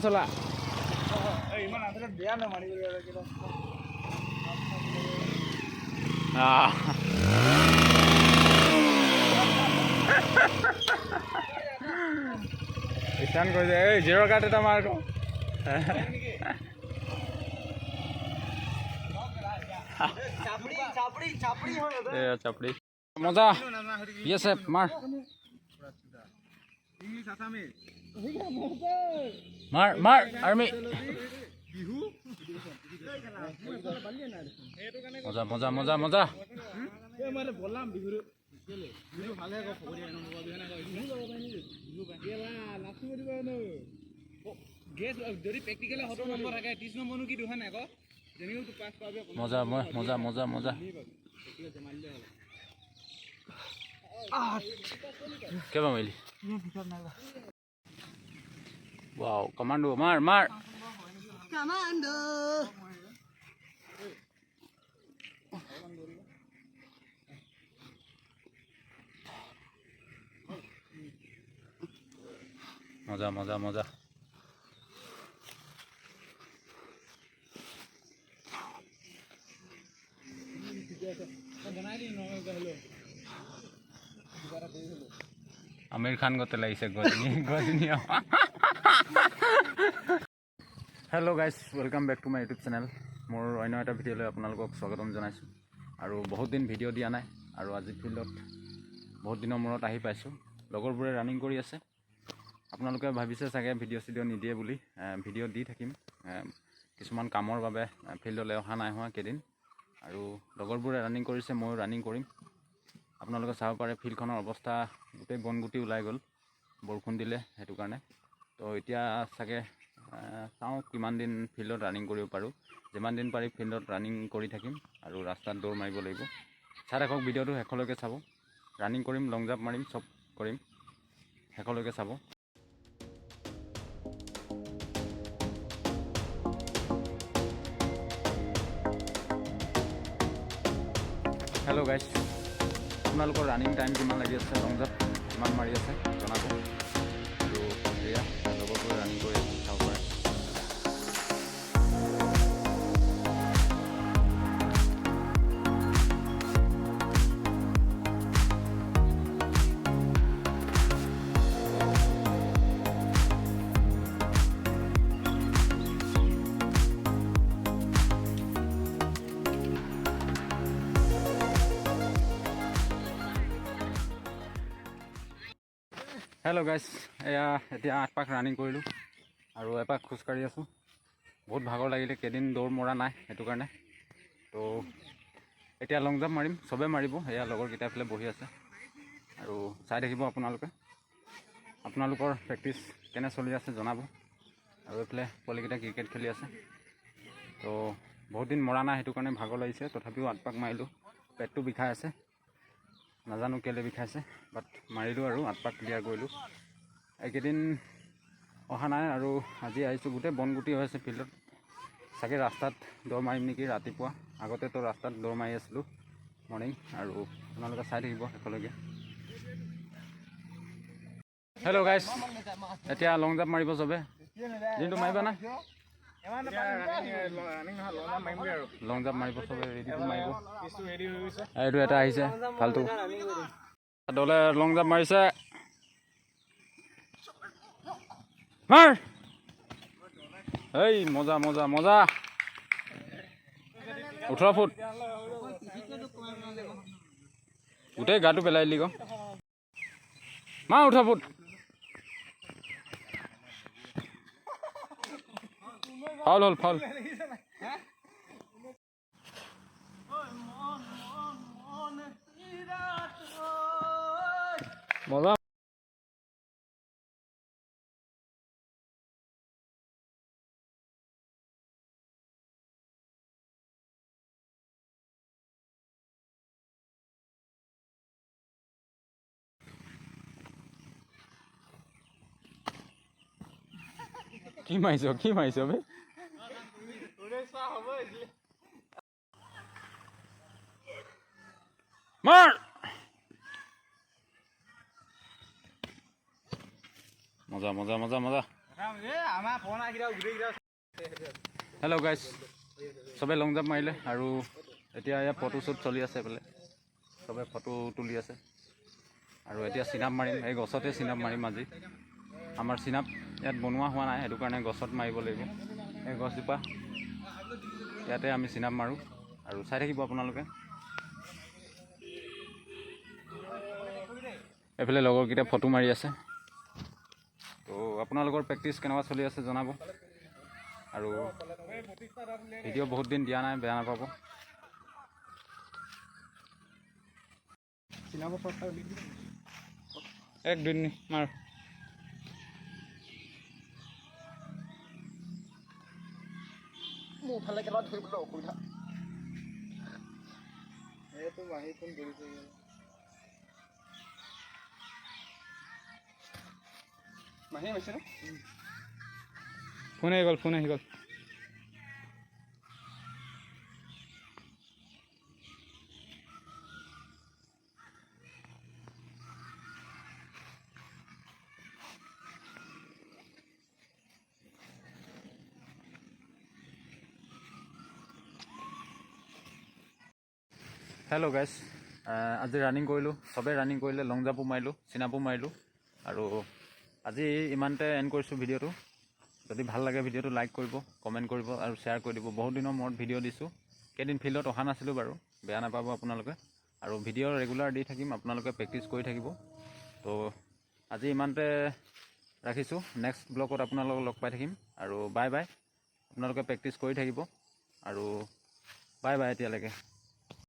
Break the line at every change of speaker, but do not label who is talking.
চলা
ইমান আঁতৰত বেয়া নহয় মাৰিবলৈ
ইটান কৈছে এই জিৰ' কাট এটা মাৰ আকৌ চাপৰি মজা ইয়েছ মাৰ মাৰ মাৰ আৰ্মি মজা মজা মজা মজা মজা মজা মজা মজা কেবা মাৰিলি Wow, commando, mar, mar.
Commando.
Moza, moza, moza. Amir Khan got লাগিছে Ghajini Ghajini hello' guys welcome back to my YouTube channel মোৰ অন্য এটা ভিডিঅ'লৈ আপোনালোকক স্বাগতম জনাইছোঁ আৰু বহুত দিন ভিডিঅ' দিয়া নাই আৰু আজি ফিল্ডত বহুত দিনৰ মূৰত আহি পাইছোঁ লগৰবোৰে ৰানিং কৰি আছে আপোনালোকে ভাবিছে চাগে ভিডিঅ' চিডিঅ' নিদিয়ে বুলি ভিডিঅ' দি থাকিম কিছুমান কামৰ বাবে ফিল্ডলৈ অহা নাই হোৱা কেইদিন আৰু লগৰবোৰে ৰানিং কৰিছে ময়ো ৰানিং কৰিম আপোনালোকে চাব পাৰে ফিল্ডখনৰ অৱস্থা গোটেই বনগুটি ওলাই গ'ল বৰষুণ দিলে সেইটো কাৰণে তো এতিয়া চাগে চাওঁ কিমান দিন ফিল্ডত ৰানিং কৰিব পাৰোঁ যিমান দিন পাৰি ফিল্ডত ৰানিং কৰি থাকিম আৰু ৰাস্তাত দৌৰ মাৰিব লাগিব চাই থাকক ভিডিঅ'টো শেষলৈকে চাব ৰানিং কৰিম লং জাম্প মাৰিম চব কৰিম শেষলৈকে চাব হেল্ল' গাইজ আপোনালোকৰ ৰানিং টাইম কিমান লাগি আছে লং জাম্প কিমান মাৰি আছে জনাব আৰু এয়া লগৰবোৰে ৰানিং কৰি আছে চাব পাৰে হেল্ল' গাইজ এয়া এতিয়া 8 পাক ৰানিং কৰিলোঁ আৰু এপাক খোজকাঢ়ি আছোঁ বহুত ভাগৰ লাগিলে কেইদিন দৌৰ মৰা নাই সেইটো কাৰণে তো এতিয়া লং জাম্প মাৰিম চবে মাৰিব এয়া লগৰকেইটা এইফালে বহি আছে আৰু চাই থাকিব আপোনালোকৰ প্ৰেক্টিচ কেনে চলি আছে জনাব আৰু এইফালে পোৱালিকেইটা ক্ৰিকেট খেলি আছে তো বহুত দিন মৰা নাই সেইটো কাৰণে ভাগৰ লাগিছে তথাপিও 8 পাক মাৰিলোঁ পেটটো বিষাই আছে নাজানো কেলে বিষাইছে বাট মাৰিলোঁ আৰু 8 পাক ক্লিয়াৰ কৰিলোঁ এইকেইদিন অহা নাই আৰু আজি আহিছোঁ গোটেই বনগুটি হৈ আছে ফিল্ডত চাগে ৰাস্তাত দৌৰ মাৰিম নেকি ৰাতিপুৱা আগতেতো ৰাস্তাত দৌৰ মাৰি আছিলোঁ মৰ্ণিং আৰু আপোনালোকে চাই থাকিব শেষলৈকে হেল্ল' গাইজ এতিয়া লং জাম্প মাৰিব চবে দিনটো মাৰিবা না লং জাম্প মাৰিব চবে ৰেডিটো মাৰিব এইটো এটা আহিছে ফাল্টু দলে লং জাম্প মাৰিছে মাৰ এই মজা মজা মজা 18 ফুট গোটেই গাটো পেলাই দিলি মা 18 ফুট ফাউল হ'ল ফাউল মজা কি মাৰিছ বে মাৰ মজা মজা মজা মজা হেল্ল' গাইজ, চবে লং জাম্প মাৰিলে আৰু এতিয়া ইয়াত ফটোশ্বুট চলি আছে বোলে, চবে ফটো তুলি আছে। আৰু এতিয়া চিনাপ মাৰিম, এই গছতে চিনাপ মাৰিম আজি। আমাৰ চিনাপ ইয়াত বনোৱা হোৱা নাই, সেইটো কাৰণে গছত মাৰিব লাগিব। এই গছজোপা ইয়াতে আমি চিনাপ মাৰোঁ আৰু চাই থাকিব আপোনালোকে। এইফালে লগৰকেইটা ফটো মাৰি আছে। তো আপোনালোকৰ প্ৰেক্টিচ কেনেকুৱা চলি আছে জনাব। আৰু ভিডিঅ' বহুত দিন দিয়া নাই, বেয়া নাপাব। এক দুই মাৰ।
মোৰ ফালে কেনেকুৱা ধৰিবলৈ অসুবিধা। এইটো মাহী ফোন কৰিছে। মাহী হৈছে ন?
ফোন আহি গ'ল, ফোন আহি গ'ল। হেল্ল' গাইজ, আজি ৰানিং কৰিলোঁ, চবেই ৰানিং কৰিলে, লং জাম্পো মাৰিলোঁ, চিনাপো মাৰিলোঁ। আৰু আজি ইমানতে এণ্ড কৰিছোঁ ভিডিঅ'টো। যদি ভাল লাগে ভিডিঅ'টো লাইক কৰিব, কমেণ্ট কৰিব আৰু শ্বেয়াৰ কৰি দিব। বহুত দিনৰ মূৰত ভিডিঅ' দিছোঁ, কেইদিন ফিল্ডত অহা নাছিলোঁ বাৰু, বেয়া নাপাব আপোনালোকে। আৰু ভিডিঅ' ৰেগুলাৰ দি থাকিম, আপোনালোকে প্ৰেক্টিচ কৰি থাকিব। তো আজি ইমানতে ৰাখিছোঁ, নেক্সট ব্লগত আপোনালোকক লগ পাই থাকিম। আৰু বাই বাই, আপোনালোকে প্ৰেক্টিচ কৰি থাকিব আৰু বাই বাই এতিয়ালৈকে।